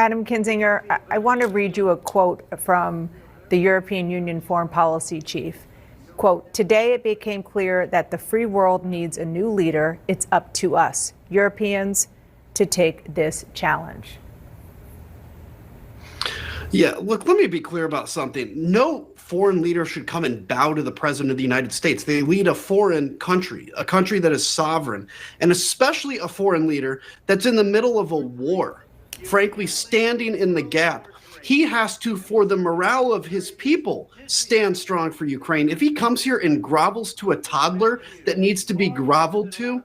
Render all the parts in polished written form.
Adam Kinzinger, I want to read you a quote from the European Union foreign policy chief. Quote, "Today it became clear that the free world needs a new leader. It's up to us, Europeans, to take this challenge." Yeah, look, let me be clear about something. No foreign leader should come and bow to the president of the United States. They lead a foreign country, a country that is sovereign, and especially a foreign leader that's in the middle of a war, frankly, standing in the gap. He has to, for the morale of his people, stand strong for Ukraine. If he comes here and grovels to a toddler that needs to be groveled to,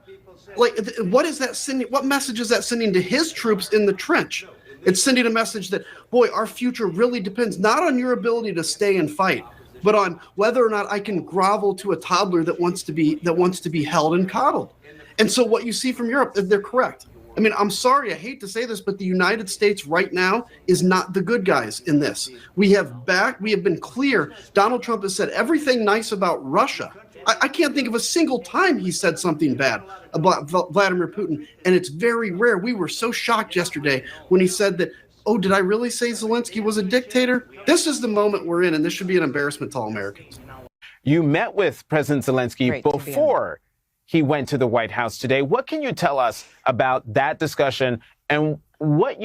like, what is that sending? What message is that sending to his troops in the trench? It's sending a message that, boy, our future really depends not on your ability to stay and fight, but on whether or not I can grovel to a toddler that wants to be held and coddled. And so what you see from Europe, they're correct. I mean, I'm sorry, I hate to say this, but the United States right now is not the good guys in this. We have been clear. Donald Trump has said everything nice about Russia. I can't think of a single time he said something bad about Vladimir Putin, and it's very rare. We were so shocked yesterday when he said that, oh, did I really say Zelensky was a dictator? This is the moment we're in, and this should be an embarrassment to all Americans. You met with President Zelensky before he went to the White House today. What can you tell us about that discussion, and what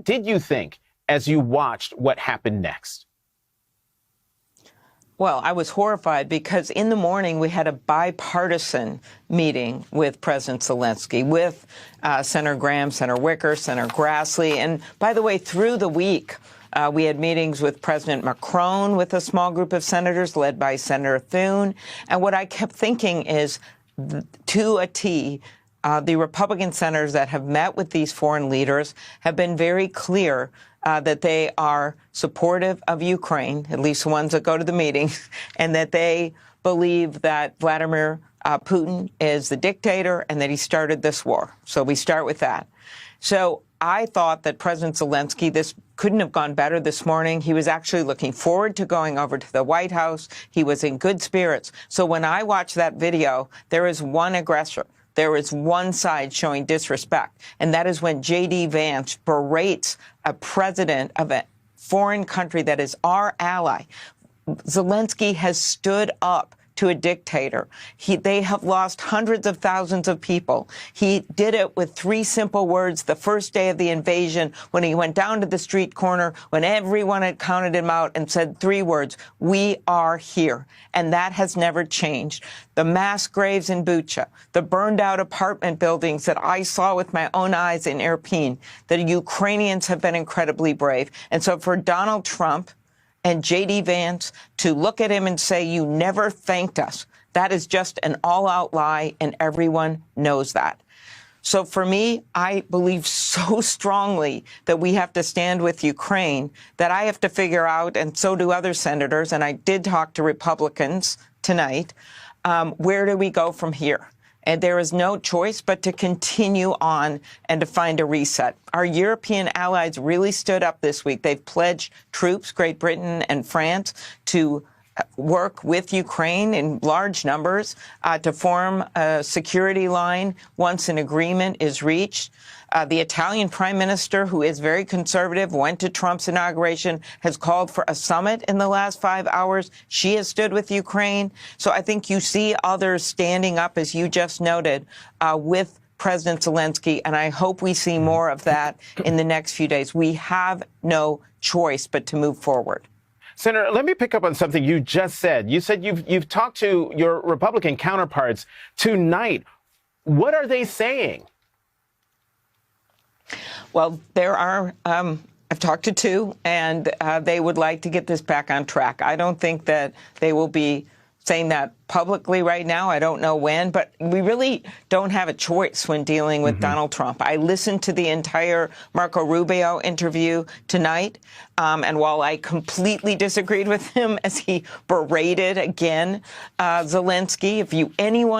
did you think as you watched what happened next? Well, I was horrified because in the morning we had a bipartisan meeting with President Zelensky, with Senator Graham, Senator Wicker, Senator Grassley. And by the way, through the week, we had meetings with President Macron with a small group of senators led by Senator Thune. And what I kept thinking is, to a T, the Republican senators that have met with these foreign leaders have been very clear that they are supportive of Ukraine, at least the ones that go to the meetings, and that they believe that Vladimir Putin is the dictator and that he started this war. So we start with that. So I thought that President Zelensky, this couldn't have gone better this morning. He was actually looking forward to going over to the White House. He was in good spirits. So when I watch that video, there is one aggressor. There is one side showing disrespect, and that is when J.D. Vance berates a president of a foreign country that is our ally. Zelensky has stood up to a dictator. They have lost hundreds of thousands of people. He did it with three simple words the first day of the invasion when he went down to the street corner, when everyone had counted him out and said three words, "We are here." And that has never changed. The mass graves in Bucha, the burned out apartment buildings that I saw with my own eyes in Irpin, the Ukrainians have been incredibly brave. And so for Donald Trump and J.D. Vance to look at him and say, "You never thanked us," that is just an all-out lie, and everyone knows that. So for me, I believe so strongly that we have to stand with Ukraine that I have to figure out, and so do other senators, and I did talk to Republicans tonight, where do we go from here? And there is no choice but to continue on and to find a reset. Our European allies really stood up this week. They've pledged troops, Great Britain and France, to work with Ukraine in large numbers to form a security line once an agreement is reached. The Italian prime minister, who is very conservative, went to Trump's inauguration, has called for a summit in the last 5 hours. She has stood with Ukraine. So I think you see others standing up, as you just noted, with President Zelensky, and I hope we see more of that in the next few days. We have no choice but to move forward. Senator, let me pick up on something you just said. You said you've talked to your Republican counterparts tonight. What are they saying? Well, there are, I've talked to two, and they would like to get this back on track. I don't think that they will be saying that publicly right now. I don't know when, but we really don't have a choice when dealing with Donald Trump. I listened to the entire Marco Rubio interview tonight, and while I completely disagreed with him as he berated again Zelensky,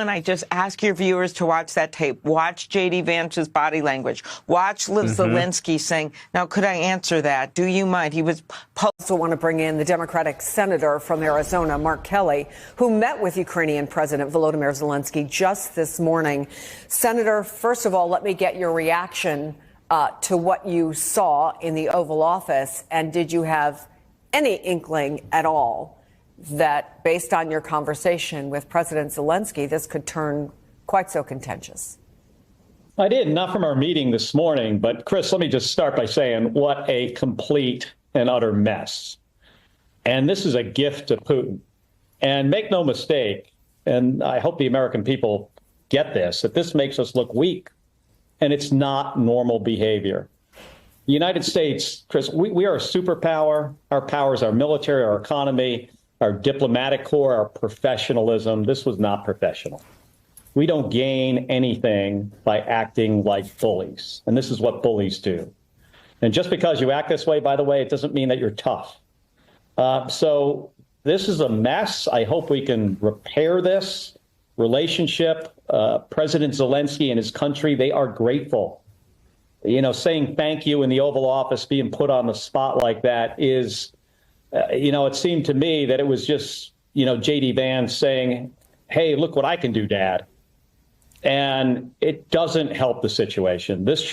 I just ask your viewers to watch that tape. Watch J.D. Vance's body language. Watch Zelensky saying, "Now, could I answer that? Do you mind?" He was also want to bring in the Democratic senator from Arizona, Mark Kelly, who met with Ukrainian President Volodymyr Zelensky just this morning. Senator, first of all, let me get your reaction to what you saw in the Oval Office? And did you have any inkling at all that, based on your conversation with President Zelensky, this could turn quite so contentious? I did, not from our meeting this morning. But, Chris, let me just start by saying what a complete and utter mess. And this is a gift to Putin. And make no mistake, and I hope the American people get this, that this makes us look weak. And it's not normal behavior. The United States, Chris, we are a superpower. Our powers, our military, our economy, our diplomatic corps, our professionalism. This was not professional. We don't gain anything by acting like bullies. And this is what bullies do. And just because you act this way, by the way, it doesn't mean that you're tough. So this is a mess. I hope we can repair this relationship. President Zelensky and his country, they are grateful. You know, saying thank you in the Oval Office, being put on the spot like that is, it seemed to me that it was just, J.D. Vance saying, hey, look what I can do, Dad. And it doesn't help the situation. This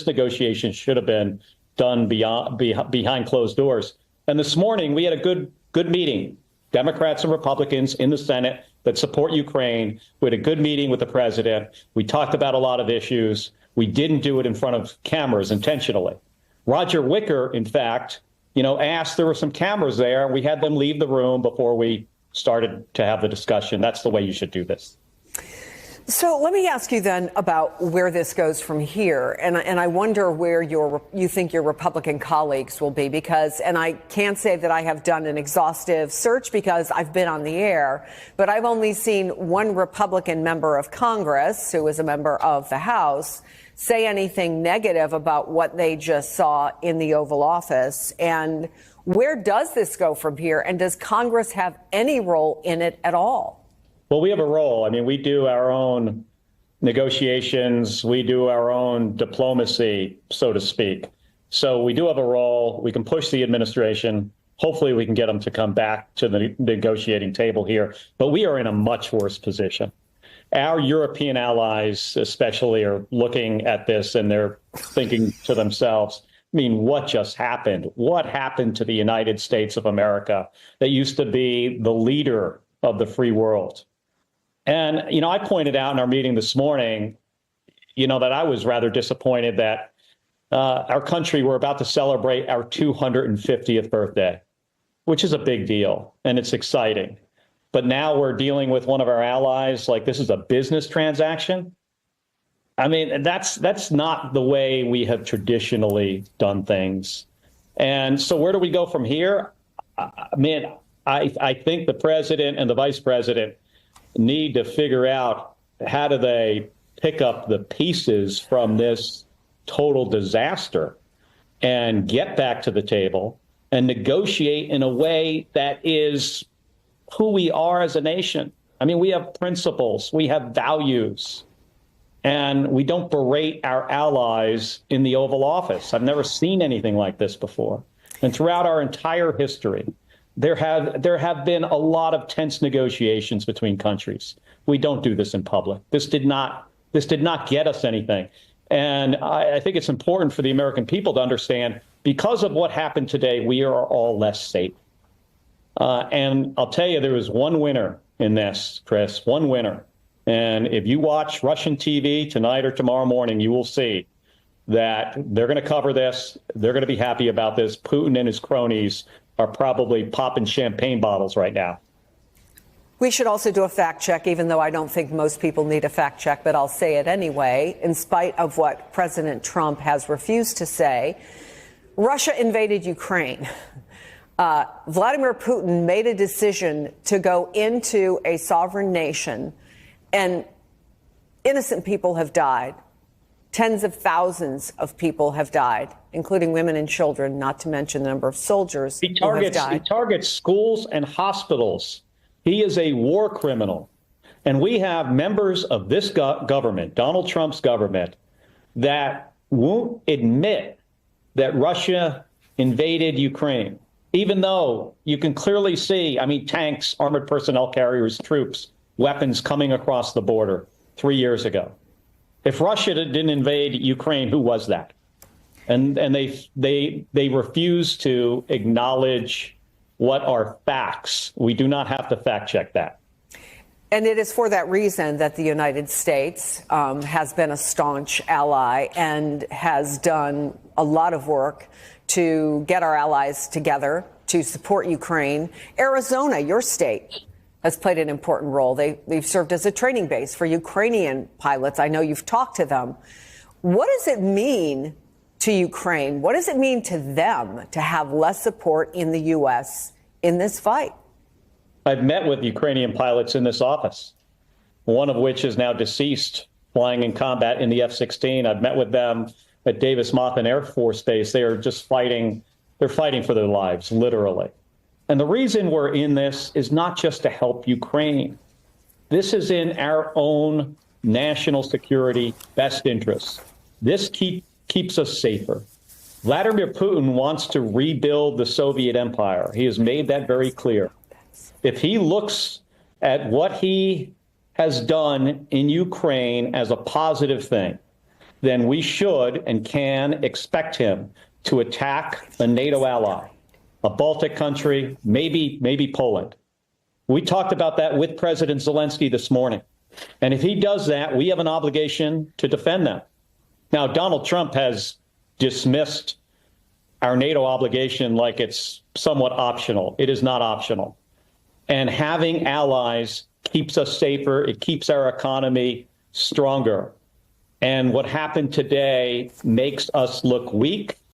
negotiation should have been done behind closed doors. And this morning we had a good meeting, Democrats and Republicans in the Senate that support Ukraine. We had a good meeting with the president. We talked about a lot of issues. We didn't do it in front of cameras intentionally. Roger Wicker, in fact, asked, there were some cameras there, and we had them leave the room before we started to have the discussion. That's the way you should do this. So let me ask you then about where this goes from here. And I wonder where you think your Republican colleagues will be, because, and I can't say that I have done an exhaustive search because I've been on the air, but I've only seen one Republican member of Congress, who is a member of the House, say anything negative about what they just saw in the Oval Office. And where does this go from here? And does Congress have any role in it at all? Well, we have a role. I mean, we do our own negotiations. We do our own diplomacy, so to speak. So we do have a role. We can push the administration. Hopefully we can get them to come back to the negotiating table here. But we are in a much worse position. Our European allies, especially, are looking at this and they're thinking to themselves, I mean, what just happened? What happened to the United States of America that used to be the leader of the free world? And, I pointed out in our meeting this morning, that I was rather disappointed that our country, we're about to celebrate our 250th birthday, which is a big deal and it's exciting. But now we're dealing with one of our allies like this is a business transaction. I mean, that's not the way we have traditionally done things. And so where do we go from here? I mean, I think the president and the vice president need to figure out how do they pick up the pieces from this total disaster and get back to the table and negotiate in a way that is who we are as a nation. I mean, we have principles, we have values, and we don't berate our allies in the Oval Office. I've never seen anything like this before. And throughout our entire history, there have been a lot of tense negotiations between countries. We don't do this in public. This did not get us anything. And I think it's important for the American people to understand, because of what happened today, we are all less safe. And I'll tell you, there was one winner in this, Chris, one winner. And if you watch Russian TV tonight or tomorrow morning, you will see that they're going to cover this. They're going to be happy about this. Putin and his cronies are probably popping champagne bottles right now. We should also do a fact check, even though I don't think most people need a fact check, but I'll say it anyway. In spite of what President Trump has refused to say, Russia invaded Ukraine. Vladimir Putin made a decision to go into a sovereign nation, and innocent people have died. Tens of thousands of people have died, including women and children, not to mention the number of soldiers who have died. He targets schools and hospitals. He is a war criminal. And we have members of this government, Donald Trump's government, that won't admit that Russia invaded Ukraine, even though you can clearly see, I mean, tanks, armored personnel carriers, troops, weapons coming across the border 3 years ago. If Russia didn't invade Ukraine, who was that? and they refuse to acknowledge what are facts. We do not have to fact check that. And it is for that reason that the United States has been a staunch ally and has done a lot of work to get our allies together to support Ukraine. Arizona, your state, has played an important role. They've served as a training base for Ukrainian pilots. I know you've talked to them. What does it mean to Ukraine? What does it mean to them to have less support in the U.S. in this fight? I've met with Ukrainian pilots in this office, one of which is now deceased, flying in combat in the F-16. I've met with them at Davis-Monthan Air Force Base. They are just fighting. They're fighting for their lives, literally. And the reason we're in this is not just to help Ukraine. This is in our own national security best interests. This keeps us safer. Vladimir Putin wants to rebuild the Soviet empire. He has made that very clear. If he looks at what he has done in Ukraine as a positive thing, then we should and can expect him to attack a NATO ally, a Baltic country, maybe Poland. We talked about that with President Zelensky this morning. And if he does that, we have an obligation to defend them. Now, Donald Trump has dismissed our NATO obligation like it's somewhat optional. It is not optional. And having allies keeps us safer. It keeps our economy stronger. And what happened today makes us look weak